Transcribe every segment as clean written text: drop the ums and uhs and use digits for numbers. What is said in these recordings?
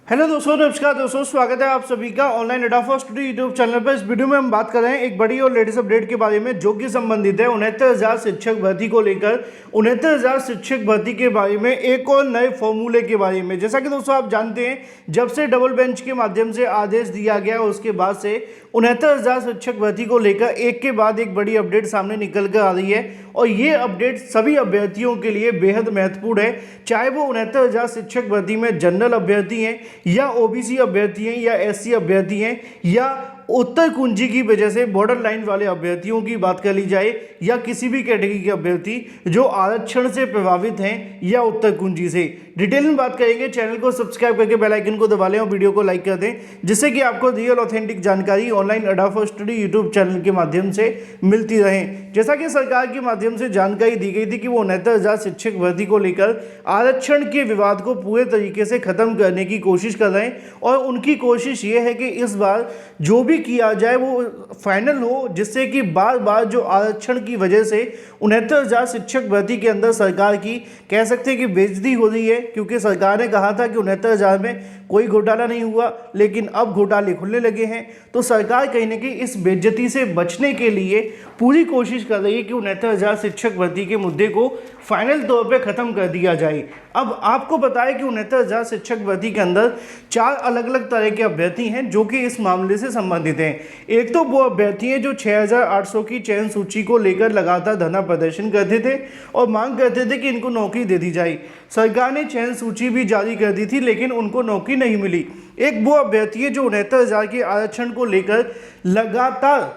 Hello दोस्तों, नमस्कार दोस्तों, स्वागत है आप सभी का ऑनलाइन अड्डा फॉर स्टडी यूट्यूब चैनल पर। इस वीडियो में हम बात कर रहे हैं एक बड़ी और लेटेस्ट अपडेट के बारे में, जो कि संबंधित है 69,000 शिक्षक भर्ती को लेकर। 69,000 शिक्षक भर्ती के बारे में एक और नए फॉर्मूले के बारे में। जैसा कि दोस्तों आप जानते हैं, जब से डबल बेंच के माध्यम से आदेश दिया गया, उसके बाद से 69,000 शिक्षक भर्ती को लेकर एक के बाद एक बड़ी अपडेट सामने निकल कर आ रही है। और ये अपडेट सभी अभ्यर्थियों के लिए बेहद महत्वपूर्ण है, चाहे वो 69,000 शिक्षक भर्ती में जनरल अभ्यर्थी हैं या ओबीसी अभ्यर्थी हैं या एससी अभ्यर्थी हैं या उत्तर कुंजी की वजह से बॉर्डर लाइन वाले अभ्यर्थियों की बात कर ली जाए, या किसी भी कैटेगरी के अभ्यर्थी जो आरक्षण से प्रभावित हैं या उत्तर कुंजी से। डिटेल में बात करेंगे। चैनल को सब्सक्राइब करके बेल आइकन को दबा लें और वीडियो को लाइक कर दें, जिससे कि आपको रियल ऑथेंटिक जानकारी ऑनलाइन अड्डा फॉर स्टडी यूट्यूब चैनल के माध्यम से मिलती रहे। जैसा कि सरकार के माध्यम से जानकारी दी गई थी कि वो 69,000 शिक्षक भर्ती को लेकर आरक्षण के विवाद को पूरे तरीके से खत्म करने की कोशिश कर रहे हैं, और उनकी कोशिश ये है कि इस बार जो भी किया जाए वो फाइनल हो, जिससे कि बार बार जो आरक्षण की वजह से 69,000 शिक्षक भर्ती के अंदर सरकार की कह सकते हैं कि बेइज्जती हो रही है। क्योंकि सरकार ने कहा था कि 69,000 में कोई घोटाला नहीं हुआ, लेकिन अब घोटाले खुलने लगे हैं। तो सरकार कहीं ना कहीं इस बेइज्जती से बचने के लिए पूरी कोशिश कर रही है कि 69,000 शिक्षक भर्ती के मुद्दे को फाइनल तौर पे ख़त्म कर दिया जाए। अब आपको बताएं कि 69,000 शिक्षक भर्ती के अंदर 4 अलग अलग तरह के अभ्यर्थी हैं जो कि इस मामले से संबंधित हैं। एक तो वो अभ्यर्थी हैं जो 6,800 की चयन सूची को लेकर लगातार धरना प्रदर्शन करते थे और मांग करते थे कि इनको नौकरी दे दी जाए। सरकार ने चयन सूची भी जारी कर दी थी, लेकिन उनको नौकरी नहीं मिली। एक वो अभ्यर्थी है जो 69,000 के आरक्षण को लेकर लगातार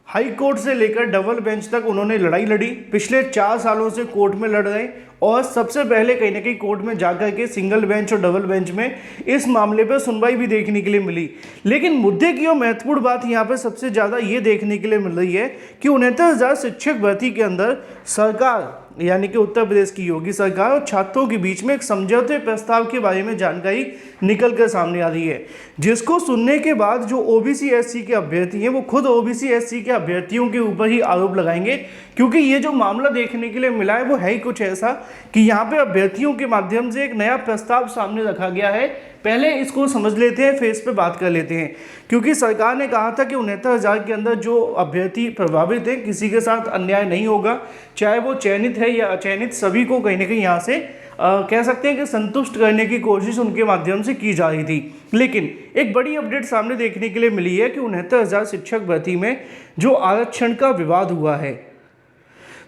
हाई कोर्ट से लेकर डबल बेंच तक उन्होंने लड़ाई लड़ी। पिछले 4 सालों से कोर्ट में लड़ रहे, और सबसे पहले कहीं ना कहीं कोर्ट में जाकर के सिंगल बेंच और डबल बेंच में इस मामले पर सुनवाई भी देखने के लिए मिली। लेकिन मुद्दे की और महत्वपूर्ण बात यहाँ पर सबसे ज़्यादा ये देखने के लिए मिल रही है कि 69,000 शिक्षक भर्ती के अंदर सरकार यानी कि उत्तर प्रदेश की योगी सरकार और छात्रों के बीच में एक समझौते प्रस्ताव के बारे में जानकारी निकल कर सामने आ रही है, जिसको सुनने के बाद जो ओबीसी एससी के अभ्यर्थी हैं वो खुद ओबीसी एससी के अभ्यर्थियों के ऊपर ही आरोप लगाएंगे। क्योंकि ये जो मामला देखने के लिए मिला है वो है ही कुछ ऐसा कि यहाँ पे अभ्यर्थियों के माध्यम से एक नया प्रस्ताव सामने रखा गया है। पहले इसको समझ लेते हैं, फिर इस पे बात कर लेते हैं। क्योंकि सरकार ने कहा था कि 69,000 के अंदर जो अभ्यर्थी प्रभावित है, किसी के साथ अन्याय नहीं होगा, चाहे वो चयनित है या अचयनित, सभी को कहीं ना कहीं यहाँ से कह सकते हैं कि संतुष्ट करने की कोशिश उनके माध्यम से की जा रही थी। लेकिन एक बड़ी अपडेट सामने देखने के लिए मिली है कि 69,000 शिक्षक भर्ती में जो आरक्षण का विवाद हुआ है,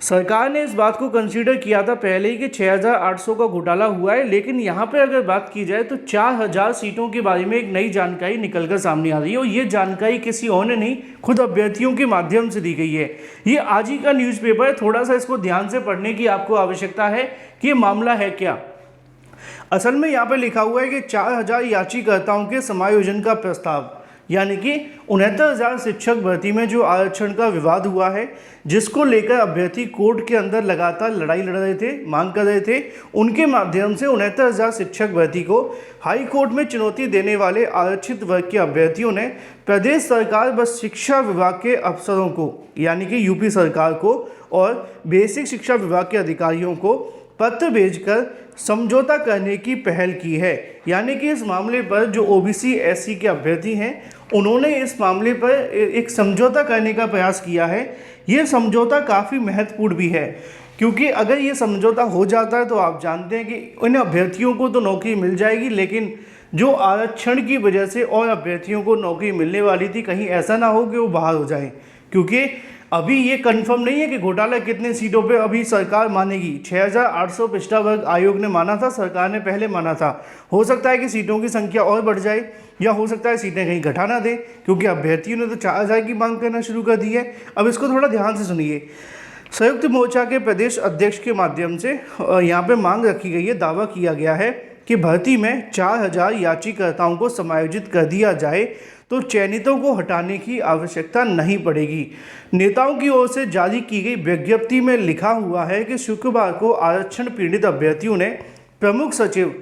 सरकार ने इस बात को कंसीडर किया था पहले ही कि 6,800 का घोटाला हुआ है। लेकिन यहाँ पे अगर बात की जाए तो 4,000 सीटों के बारे में एक नई जानकारी निकलकर सामने आ रही है, और ये जानकारी किसी और ने नहीं, खुद अभ्यर्थियों के माध्यम से दी गई है। ये आज ही का न्यूज़पेपर है, थोड़ा सा इसको ध्यान से पढ़ने की आपको आवश्यकता है कि ये मामला है क्या। असल में यहाँ पर लिखा हुआ है कि 4,000 याचिकाकर्ताओं के समायोजन का प्रस्ताव, यानी कि 69,000 शिक्षक भर्ती में जो आरक्षण का विवाद हुआ है, जिसको लेकर अभ्यर्थी कोर्ट के अंदर लगातार लड़ाई लड़ रहे थे, मांग कर रहे थे, उनके माध्यम से 69,000 शिक्षक भर्ती को हाई कोर्ट में चुनौती देने वाले आरक्षित वर्ग के अभ्यर्थियों ने प्रदेश सरकार व शिक्षा विभाग के अफसरों को, यानी कि यूपी सरकार को और बेसिक शिक्षा विभाग के अधिकारियों को पत्र भेजकर समझौता करने की पहल की है। यानी कि इस मामले पर जो ओबीसी एससी के अभ्यर्थी हैं, उन्होंने इस मामले पर एक समझौता करने का प्रयास किया है। ये समझौता काफ़ी महत्वपूर्ण भी है, क्योंकि अगर ये समझौता हो जाता है तो आप जानते हैं कि इन अभ्यर्थियों को तो नौकरी मिल जाएगी, लेकिन जो आरक्षण की वजह से और अभ्यर्थियों को नौकरी मिलने वाली थी, कहीं ऐसा ना हो कि वो बाहर हो जाए। क्योंकि अभी ये कंफर्म नहीं है कि घोटाला कितने सीटों पे अभी सरकार मानेगी। 6,800 पिछड़ा वर्ग आयोग ने माना था, सरकार ने पहले माना था। हो सकता है कि सीटों की संख्या और बढ़ जाए, या हो सकता है सीटें कहीं घटा ना दें, क्योंकि अभ्यर्थियों ने तो 4,000 की मांग करना शुरू कर दी है। अब इसको थोड़ा ध्यान से सुनिए। संयुक्त मोर्चा के प्रदेश अध्यक्ष के माध्यम से यहाँ पर मांग रखी गई है, दावा किया गया है कि भर्ती में 4,000 याचिकाकर्ताओं को समायोजित कर दिया जाए तो चयनितों को हटाने की आवश्यकता नहीं पड़ेगी। नेताओं की ओर से जारी की गई विज्ञप्ति में लिखा हुआ है कि शुक्रवार को आरक्षण पीड़ित अभ्यर्थियों ने प्रमुख सचिव,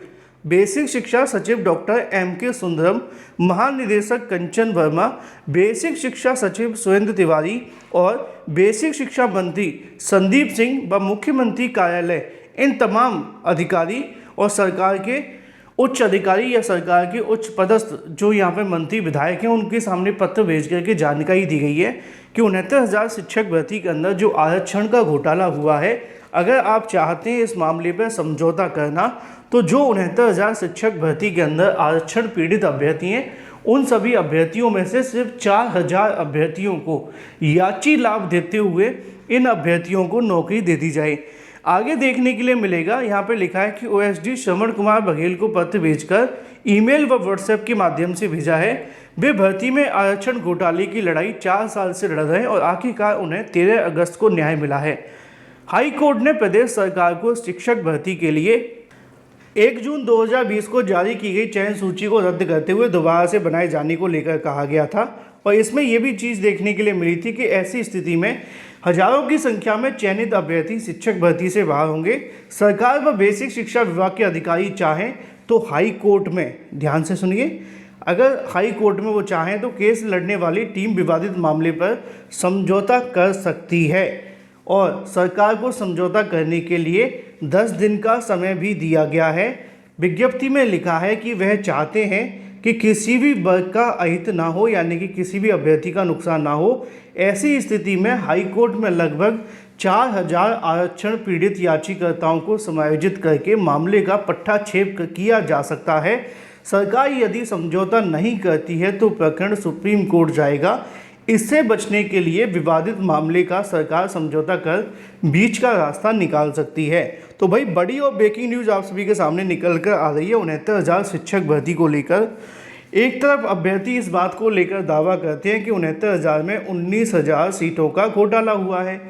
बेसिक शिक्षा सचिव डॉक्टर M.K. सुंदरम, महानिदेशक कंचन वर्मा, बेसिक शिक्षा सचिव सुरेंद्र तिवारी और बेसिक शिक्षा मंत्री संदीप सिंह व मुख्यमंत्री कार्यालय, इन तमाम अधिकारी और सरकार के उच्च अधिकारी या सरकार के उच्च पदस्थ जो यहाँ पे मंत्री विधायक हैं उनके सामने पत्र भेज करके जानकारी दी गई है कि 69,000 शिक्षक भर्ती के अंदर जो आरक्षण का घोटाला हुआ है, अगर आप चाहते हैं इस मामले पर समझौता करना तो जो 69,000 शिक्षक भर्ती के अंदर आरक्षण पीड़ित अभ्यर्थी हैं उन सभी अभ्यर्थियों में से सिर्फ 4,000 अभ्यर्थियों को याची लाभ देते हुए इन अभ्यर्थियों को नौकरी दे दी जाए। आगे देखने के लिए मिलेगा, यहाँ पे लिखा है कि ओएसडी श्रवण कुमार बघेल को पत्र भेजकर ईमेल व व्हाट्सएप के माध्यम से भेजा है। वे भर्ती में आरक्षण घोटाले की लड़ाई 4 साल से लड़ रहे हैं और आखिरकार उन्हें 13 अगस्त को न्याय मिला है। हाई कोर्ट ने प्रदेश सरकार को शिक्षक भर्ती के लिए 1 जून 2020 को जारी की गई चयन सूची को रद्द करते हुए दोबारा से बनाए जाने को लेकर कहा गया था और इसमें यह भी चीज़ देखने के लिए मिली थी कि ऐसी स्थिति में हजारों की संख्या में चयनित अभ्यर्थी शिक्षक भर्ती से बाहर होंगे। सरकार व बेसिक शिक्षा विभाग के अधिकारी चाहें तो हाई कोर्ट में, ध्यान से सुनिए, अगर हाई कोर्ट में वो चाहें तो केस लड़ने वाली टीम विवादित मामले पर समझौता कर सकती है और सरकार को समझौता करने के लिए 10 दिन का समय भी दिया गया है। विज्ञप्ति में लिखा है कि वह चाहते हैं कि किसी भी वर्ग का अहित ना हो, यानी कि किसी भी अभ्यर्थी का नुकसान ना हो। ऐसी स्थिति में हाई कोर्ट में लगभग 4,000 आरक्षण पीड़ित याचिकाकर्ताओं को समायोजित करके मामले का पट्टाक्षेप किया जा सकता है। सरकार यदि समझौता नहीं करती है तो प्रकरण सुप्रीम कोर्ट जाएगा। इससे बचने के लिए विवादित मामले का सरकार समझौता कर बीच का रास्ता निकाल सकती है। तो भाई बड़ी और ब्रेकिंग न्यूज़ आप सभी के सामने निकल कर आ रही है 69,000 शिक्षक भर्ती को लेकर। एक तरफ अभ्यर्थी इस बात को लेकर दावा करते हैं कि 69,000 में 19,000 सीटों का घोटाला हुआ है।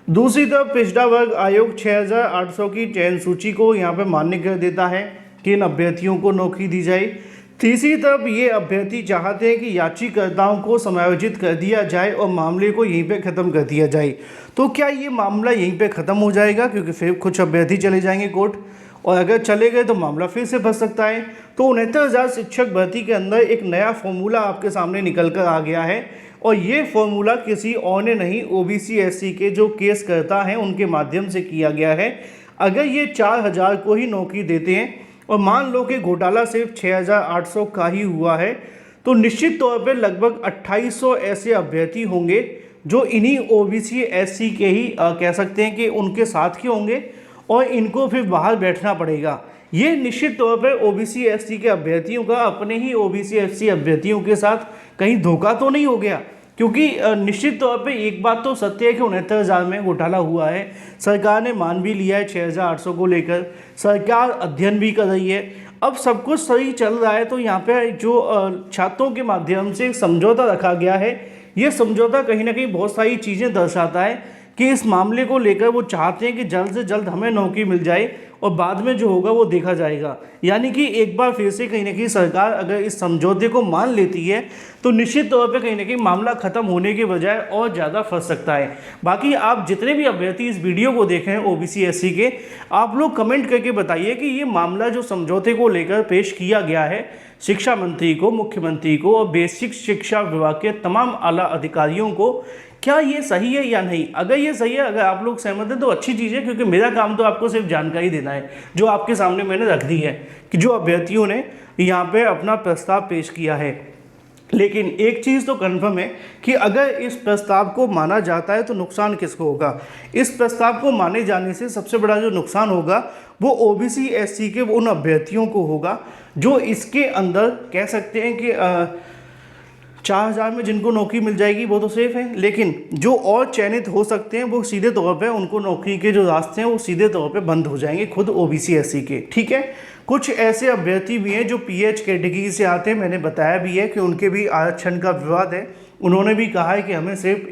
दूसरी तरफ पिछड़ा वर्ग आयोग 6,800 की चयन सूची को यहाँ पर मान्य कर देता है कि इन अभ्यर्थियों को नौकरी दी जाए। तीसरी तरफ ये अभ्यर्थी चाहते हैं कि याचिकाकर्ताओं को समायोजित कर दिया जाए और मामले को यहीं पे ख़त्म कर दिया जाए। तो क्या ये मामला यहीं पे ख़त्म हो जाएगा, क्योंकि फिर कुछ अभ्यर्थी चले जाएंगे कोर्ट, और अगर चले गए तो मामला फिर से फंस सकता है। तो 69,000 शिक्षक भर्ती के अंदर एक नया फॉर्मूला आपके सामने निकल कर आ गया है और ये फॉर्मूला किसी और ने नहीं, ओबीसी एससी के जो केस करता है उनके माध्यम से किया गया है। अगर ये 4,000 को ही नौकरी देते हैं और मान लो कि घोटाला सिर्फ 6,800 का ही हुआ है, तो निश्चित तौर पे लगभग 2,800 ऐसे अभ्यर्थी होंगे जो इन्हीं ओबीसी एससी के ही कह सकते हैं कि उनके साथ के होंगे और इनको फिर बाहर बैठना पड़ेगा। ये निश्चित तौर पर ओबीसी एससी के अभ्यर्थियों का अपने ही ओबीसी एससी अभ्यर्थियों के साथ कहीं धोखा तो नहीं हो गया, क्योंकि निश्चित तौर पे एक बात तो सत्य है कि 69,000 में घोटाला हुआ है। सरकार ने मान भी लिया है 6,800 को लेकर, सरकार अध्ययन भी कर रही है। अब सब कुछ सही चल रहा है तो यहाँ पे जो छात्रों के माध्यम से समझौता रखा गया है, ये समझौता कहीं ना कहीं बहुत सारी चीज़ें दर्शाता है कि इस मामले को लेकर वो चाहते हैं कि जल्द से जल्द हमें नौकरी मिल जाए और बाद में जो होगा वो देखा जाएगा। यानी कि एक बार फिर से कहीं ना कहीं सरकार अगर इस समझौते को मान लेती है तो निश्चित तौर पे कहीं ना कहीं मामला ख़त्म होने के बजाय और ज़्यादा फंस सकता है। बाकी आप जितने भी अभ्यर्थी इस वीडियो को देखें हैं ओबीसी एससी के, आप लोग कमेंट करके बताइए कि ये मामला जो समझौते को लेकर पेश किया गया है शिक्षा मंत्री को, मुख्यमंत्री को और बेसिक शिक्षा विभाग के तमाम आला अधिकारियों को, क्या ये सही है या नहीं। अगर ये सही है, अगर आप लोग सहमत हैं तो अच्छी चीज़ है, क्योंकि मेरा काम तो आपको सिर्फ जानकारी देना है जो आपके सामने मैंने रख दी है कि जो अभ्यर्थियों ने यहाँ पे अपना प्रस्ताव पेश किया है। लेकिन एक चीज़ तो कन्फर्म है कि अगर इस प्रस्ताव को माना जाता है तो नुकसान किसको होगा। इस प्रस्ताव को माने जाने से सबसे बड़ा जो नुकसान होगा वो ओबीसी एससी के उन अभ्यर्थियों को होगा जो इसके अंदर कह सकते हैं कि 4,000 में जिनको नौकरी मिल जाएगी वो तो सेफ है, लेकिन जो और चयनित हो सकते हैं वो सीधे तौर पे उनको नौकरी के जो रास्ते हैं वो सीधे तौर पे बंद हो जाएंगे खुद ओबीसी एससी के। ठीक है, कुछ ऐसे अभ्यर्थी भी हैं जो पीएच कैटेगरी से आते हैं, मैंने बताया भी है कि उनके भी आरक्षण का विवाद है। उन्होंने भी कहा है कि हमें सिर्फ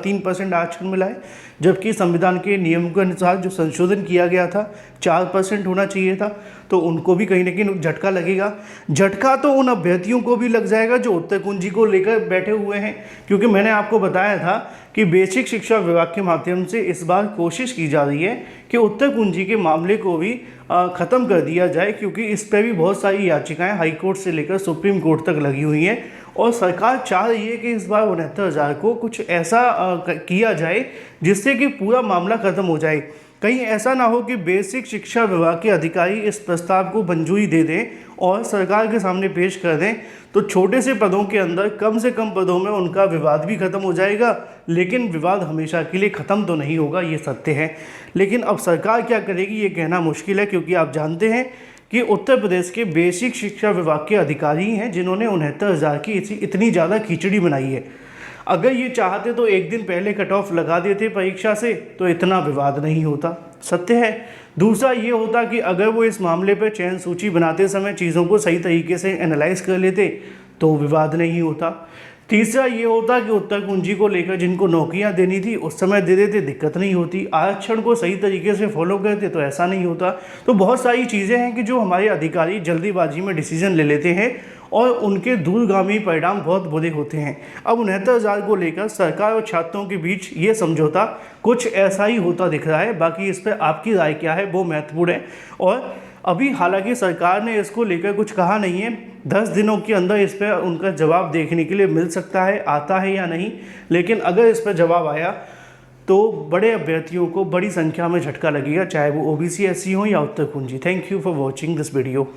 3% आरक्षण मिला है, जबकि संविधान के नियम के अनुसार जो संशोधन किया गया था 4% होना चाहिए था। तो उनको भी कहीं ना कहीं झटका लगेगा। झटका तो उन अभ्यर्थियों को भी लग जाएगा जो उत्तर कुंजी को लेकर बैठे हुए हैं, क्योंकि मैंने आपको बताया था कि बेसिक शिक्षा विभाग के माध्यम से इस बार कोशिश की जा रही है कि उत्तर कुंजी के मामले को भी ख़त्म कर दिया जाए, क्योंकि इस पर भी बहुत सारी याचिकाएं हाई कोर्ट से लेकर सुप्रीम कोर्ट तक लगी हुई हैं और सरकार चाह रही है कि इस बार 69,000 को कुछ ऐसा किया जाए जिससे कि पूरा मामला ख़त्म हो जाए। कहीं ऐसा ना हो कि बेसिक शिक्षा विभाग के अधिकारी इस प्रस्ताव को मंजूरी दे दें और सरकार के सामने पेश कर दें, तो छोटे से पदों के अंदर कम से कम पदों में उनका विवाद भी खत्म हो जाएगा। लेकिन विवाद हमेशा के लिए ख़त्म तो नहीं होगा, ये सत्य है। लेकिन अब सरकार क्या करेगी ये कहना मुश्किल है, क्योंकि आप जानते हैं कि उत्तर प्रदेश के बेसिक शिक्षा विभाग के अधिकारी हैं जिन्होंने 69,000 की इतनी ज़्यादा खिचड़ी बनाई है। अगर ये चाहते तो एक दिन पहले कट ऑफ लगा देते परीक्षा से, तो इतना विवाद नहीं होता, सत्य है। दूसरा ये होता कि अगर वो इस मामले पर चयन सूची बनाते समय चीज़ों को सही तरीके से एनालाइज कर लेते तो विवाद नहीं होता। तीसरा ये होता कि उत्तर कुंजी को लेकर जिनको नौकरियां देनी थी उस समय दे देते, दिक्कत नहीं होती। आरक्षण को सही तरीके से फॉलो करते तो ऐसा नहीं होता। तो बहुत सारी चीज़ें हैं कि जो हमारे अधिकारी जल्दीबाजी में डिसीजन ले लेते हैं और उनके दूरगामी परिणाम बहुत बुरे होते हैं। अब 69,000 को लेकर सरकार और छात्रों के बीच ये समझौता कुछ ऐसा ही होता दिख रहा है। बाकी इस पर आपकी राय क्या है वो महत्वपूर्ण है। और अभी हालांकि सरकार ने इसको लेकर कुछ कहा नहीं है, 10 दिनों के अंदर इस पर उनका जवाब देखने के लिए मिल सकता है, आता है या नहीं। लेकिन अगर इस पर जवाब आया तो बड़े अभ्यर्थियों को बड़ी संख्या में झटका लगेगा, चाहे वो ओबीसी एससी हो या उत्तर कुंजी। Thank you for watching this video.